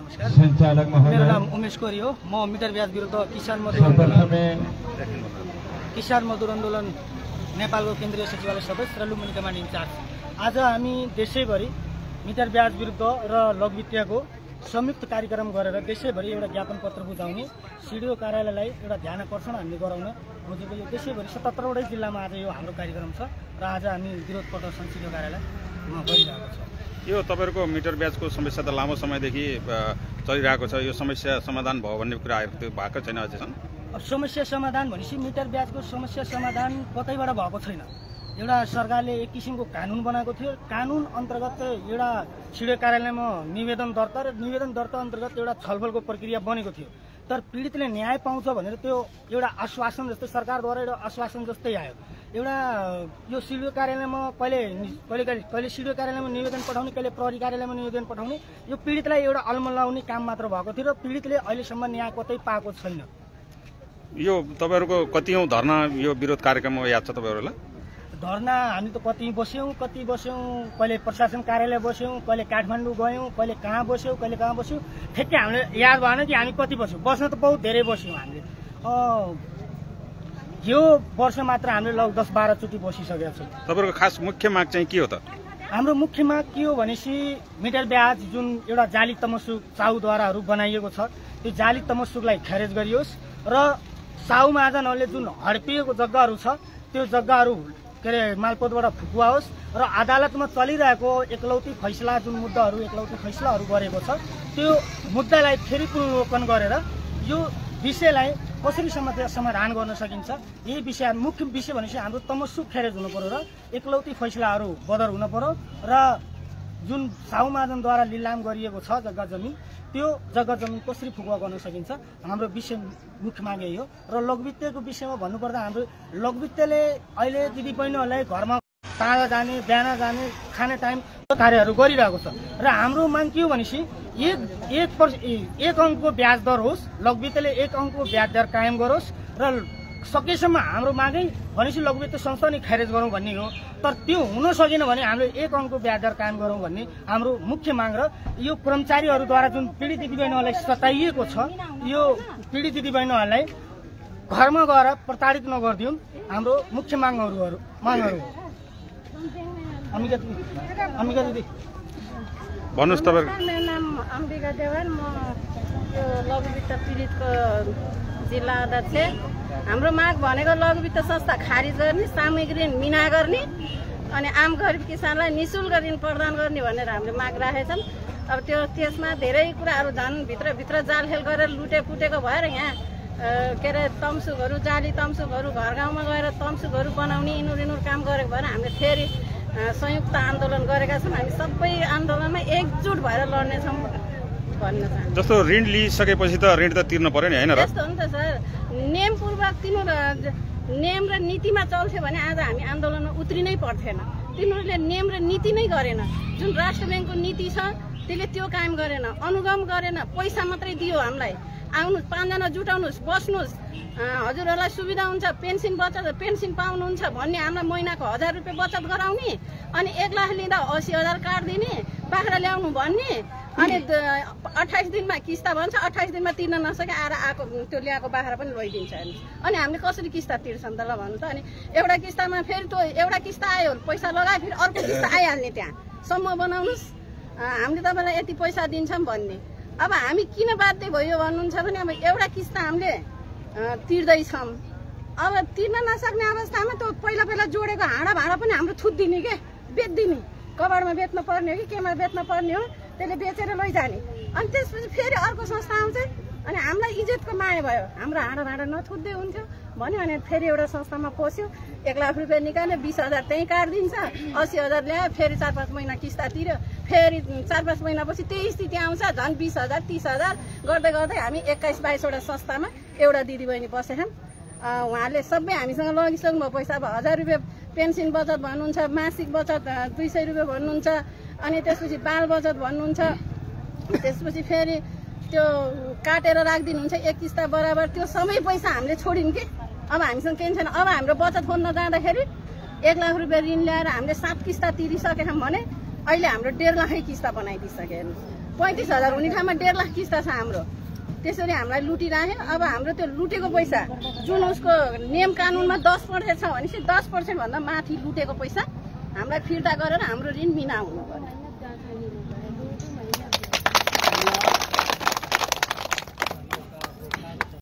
नमस्कार। सञ्चालक महोदय, मेरो नाम उमेश कोरी हो। म मिटर ब्याज विरुद्ध किसान मजदुर आन्दोलन नेपालको केन्द्रीय सचिवालय सदस्य र लुम्बिनी कमान्ड इन्चार्ज। आज हामी देशैभरि मिटर ब्याज विरुद्ध र लघुवित्तको संयुक्त कार्यक्रम गरेर देशैभरि एउटा ज्ञापन पत्र बुझाउने सिडिओ कार्यालयलाई एउटा ध्यान आकर्षण हामीले गराउन खोजेको यो देशैभरि 77वटै जिल्लामा आज यो हाम्रो कार्यक्रम छ र आज हामी विरोध प्रदर्शन सिडिओ कार्यालयमा गरिरहेको छ। यो तपाईहरुको मिटर ब्याजको समस्या त लामो समयदेखि चलिरहेको छ। यो समस्या समाधान भयो भन्ने कुरा भएको छैन अझैसम्म। अब समस्या समाधान भनेपछि मिटर ब्याजको समस्या समाधान कतैबाट भएको छैन। एउटा सरकारले एक किसिमको कानुन बनाएको थियो। कानुन अन्तर्गत एउटा सिडिओ कार्यालयमा निवेदन दर्ता अन्तर्गत एउटा छलफलको प्रक्रिया बनेको थियो। तर पीडितले न्याय पाउँछ भनेर त्यो एउटा आश्वासन जस्तै सरकारद्वारा एउटा आश्वासन जस्तै आयो। एउटा यो सिडिओ कार्यालयमा कहिले सिडिओ कार्यालयमा निवेदन पठाउने, कहिले प्रहरी कार्यालयमा निवेदन पठाउने, यो पीडितलाई एउटा अल्मलाउने काम मात्र भएको थियो र पीडितले अहिलेसम्म न्याय कतै पाएको छैन। यो तपाईहरुको कतिऔं धरना यो विरोध कार्यक्रममा याद छ तपाईहरुलाई? धरना हामी त कति बस्यौं, कहिले प्रशासन कार्यालय बस्यौं, कहिले काठमाडौँ गयौं, कहिले कहाँ बस्यौं, ठ्याक्कै हामीले याद भएन कि हामी कति बस्यौं। बस्न त बहुत धेरै बस्यौं हामीले। यो वर्ष मात्र हामीले लगभग 10-12 चोटि बसिसकेका छौँ। तपाईहरुको खास मुख्य माग चाहिँ के हो त? हाम्रो मुख्य माग के हो भनेपछि मिटर ब्याज जुन एउटा जाली तमसुक साहुद्वाराहरू बनाइएको छ, त्यो जाली तमसुकलाई खारेज गरियोस् र साहु महाजनहरूले जुन हडपिएको जग्गाहरू छ त्यो जग्गाहरू मालपोतबाट फुकुवाओस् र अदालतमा चलिरहेको एकलौटी फैसलाहरू गरेको छ त्यो मुद्दालाई फेरि पुनर्लोकन गरेर यो विषयलाई कसरी समाधान गर्न सकिन्छ। यही विषय मुख्य विषय भनेपछि हाम्रो तमसुक खारेज हुनु पर्यो र एकलौटी फैसलाहरू बदर हुनु पर्यो र जुन साहु महाजनद्वारा लिलाम गरिएको छ जग्गा जमिन, त्यो जग्गा जमिन कसरी फुकुवा गर्न सकिन्छ हाम्रो विषय मुख्य माग यही हो। र लघुवित्तको विषयमा भन्नुपर्दा हाम्रो लघुवित्तले अहिले दिदीबहिनीहरूलाई घरमा ताजा जाने, बिहान जाने, खाने टाइम कार्यहरू गरिरहेको छ र हाम्रो माग के हो भनेपछि एक अङ्कको ब्याज दर होस्, लघुवित्तले 1 अङ्कको ब्याज दर कायम गरोस् र सकेसम्म हाम्रो मागै भनेपछि लघुवित्त संस्था नै खारेज गरौँ भन्ने हो। तर त्यो हुन सकेन भने हामीले 1 अङ्कको ब्याज दर कायम गरौँ भन्ने हाम्रो मुख्य माग र यो कर्मचारीहरूद्वारा जुन पीडित दिदीबहिनीहरूलाई सताइएको छ यो पीडित दिदीबहिनीहरूलाई घरमा गएर प्रताडित नगरिदिउँ हाम्रो मुख्य मागहरू हो। अम्बिका दिदी भन्नुस् तपाईहरु। मेरो नाम अम्बिका देवान, म यो लघुवित्त पीडितको जिल्ला अध्यक्ष। हाम्रो माग भनेको लघुवित्त संस्था खारिज गर्ने, सामूहिक ऋण मिना गर्ने अनि आम गरिब किसानलाई निःशुल्क ऋण प्रदान गर्ने भनेर हामीले माग राखेछन्। अब त्यसमा धेरै कुराहरू झन् भित्र जालखेल गरेर लुटेपुटेको भएर यहाँ तमसुकहरू, जाली तमसुकहरू घर गाउँमा गएर तमसुकहरू बनाउने इनुर काम गरेको भएर हामीले फेरि संयुक्त आन्दोलन गरेका छौँ। हामी सबै आन्दोलनमा एकजुट भएर लड्नेछौँ भन्न चाहन्छु। जस्तो ऋण लिइसकेपछि त ऋण त तिर्नु पर्यो नि, हैन र? त्यस्तो हो नि त सर। नियमपूर्वक नियम र नीतिमा चल्थ्यो भने आज हामी आन्दोलनमा उत्रिनै पर्थेन। तिनीहरूले नियम र नीति नै गरेन। जुन राष्ट्र ब्याङ्कको नीति छ त्यसले त्यो कायम गरेन, अनुगम गरेन। पैसा मात्रै दियो हामीलाई, आउनुहोस् 5 जना जुटाउनुहोस्, बस्नुहोस्, हजुरहरूलाई सुविधा हुन्छ, पेन्सन पाउनुहुन्छ भन्ने, हामीलाई महिनाको 1000 रुपियाँ बचत गराउने अनि 1 लाख लिँदा 80,000 काट्दिने, बाख्रा ल्याउनु भन्ने अनि 28 दिनमा किस्ता भन्छ, 28 दिनमा तिर्न नसके आएको त्यो ल्याएको बाख्रा पनि लैदिन्छ। अनि हामीले कसरी किस्ता तिर्छन् त ल भन्नु त। अनि एउटा किस्तामा फेरि त्यो एउटा किस्ता आयो, पैसा लगायो, फेरि अर्को किस्ता आइहाल्ने, त्यहाँ समूह बनाउनुहोस्, हामीले तपाईँलाई यति पैसा दिन्छौँ भन्ने। अब हामी किन बाध्य भयो भन्नुहुन्छ भने अब एउटा किस्ता हामीले तिर्दैछौँ, अब तिर्न नसक्ने अवस्थामा त्यो पहिला जोडेको हाँडा भाँडा पनि हाम्रो छुट्दिने के, बेच्दिने, कबाडमा बेच्न पर्ने हो कि केमा बेच्न पर्ने हो, त्यसले बेचेर लैजाने। अनि त्यसपछि फेरि अर्को संस्था आउँछ अनि हामीलाई इज्जतको माया भयो, हाम्रो हाँडा भाँडा नछुट्दै हुन्थ्यो भन्यो। अनि फेरि एउटा संस्थामा पस्यो, 1 लाख रुपियाँ निकाल्यो, 20,000 त्यहीँ काटिदिन्छ, 80,000 ल्यायो, फेरि 4-5 महिना किस्ता तिर्यो, फेरि 4-5 महिनापछि त्यही स्थिति आउँछ, झन् 20,000 30,000 गर्दै हामी 21-22वटा संस्थामा एउटा दिदीबहिनी बसेछन्। उहाँले सबै हामीसँग लगिसक्नु भयो पैसा। अब 1000 रुपियाँ पेन्सन बचत भन्नुहुन्छ, मासिक बचत 200 रुपियाँ भन्नुहुन्छ, अनि त्यसपछि बाल बचत भन्नुहुन्छ, त्यसपछि फेरि त्यो काटेर राखिदिनुहुन्छ 1 किस्ता बराबर, त्यो सबै पैसा हामीले छोड्यौँ कि। अब हामीसँग केही छैन। अब हाम्रो बचत खोल्न जाँदाखेरि 1 लाख रुपियाँ ऋण ल्याएर हामीले 7 किस्ता तिरिसकेछौँ भने अहिले हाम्रो 1.5 लाखै किस्ता बनाइदिइसक्यो। 35,000 हुने ठाउँमा 1.5 लाख किस्ता छ हाम्रो। त्यसरी हामीलाई लुटिराख्यो। अब हाम्रो त्यो लुटेको पैसा जुन उसको नियम कानुनमा 10% छ भनेपछि 10% भन्दा माथि लुटेको पैसा हामीलाई फिर्ता गरेर हाम्रो ऋण मिना हुनु पर्यो।